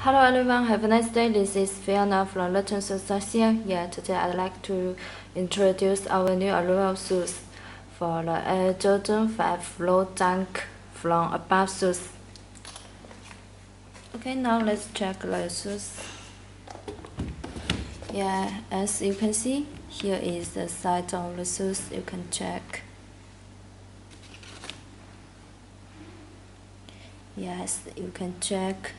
Hello everyone, have a nice day. This is Fiona from Ratchetshoescn. Yeah, today I'd like to introduce our new arrival shoes for the Air Jordan 5 Low Dunk from above shoes. Okay, now let's check the shoes. Yeah, as you can see, here is the size of the shoes. You can check. Yes, you can check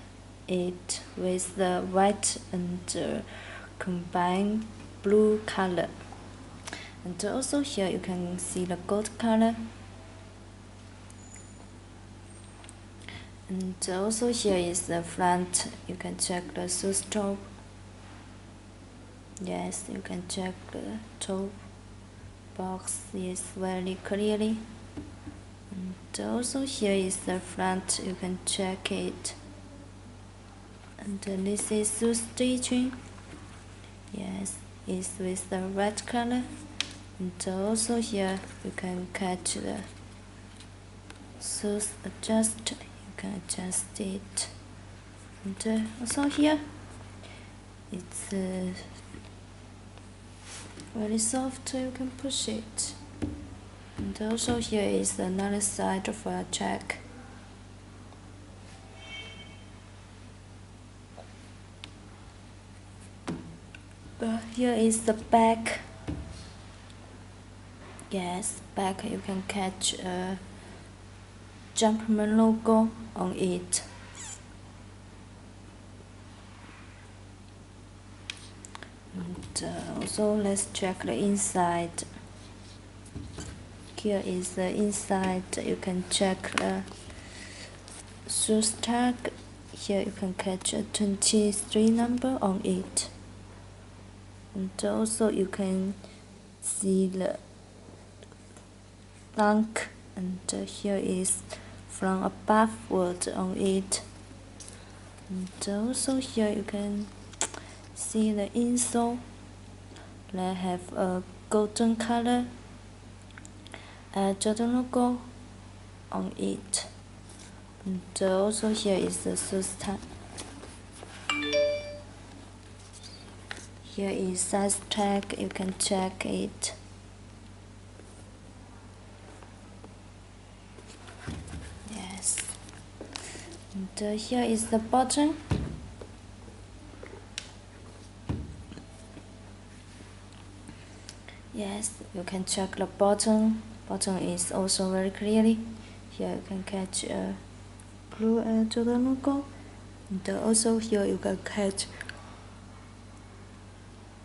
it with the white and combined blue color, and also here you can see the gold color, and also here is the front. You can check the shoes toe. Yes, you can check the toe box is very clearly, and also here is the front. You can check it. And this is shoe stitching. Yes, it's with the red color. And also here you can catch the shoes adjust. You can adjust it. And also here it's very soft. You can push it. And also here is another side for a check. Here is the back. Yes, back you can catch a Jumpman logo on it. And also let's check the inside. Here is the inside. You can check the shoes tag. Here you can catch a 23 number on it. And also you can see the dunk, and here is from above word on it. And also here you can see the insole. They have a golden color, a Jordan logo on it. And also here is the shoes tag. Here is size tag. You can check it. Yes. And here is the button. Yes, you can check the button. Button is also very clearly. Here you can catch a blue Jordan logo. And also here you can catch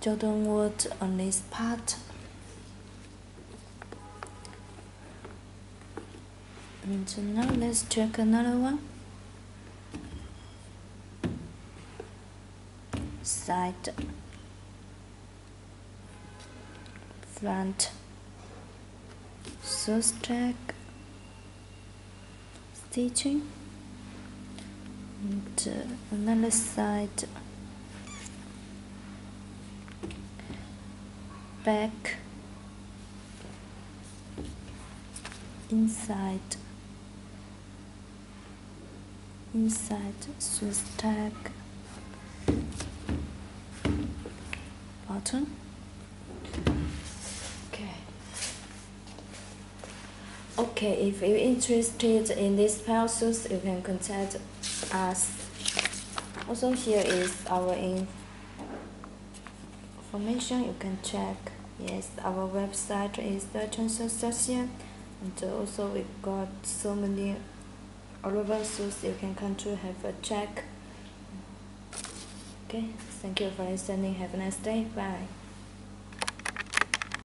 Jordan word on this part. And now let's check another one. Side, front, shoes tag, stitching, and another side, back, inside shoes tag, button. Okay, if you're interested in this pair of shoes, you can contact us. Also here is our information. You can check. Yes, our website is Ratchetshoescn, and also we got so many arrival shoes. You can come to have a check. Okay, thank you for listening. Have a nice day. Bye.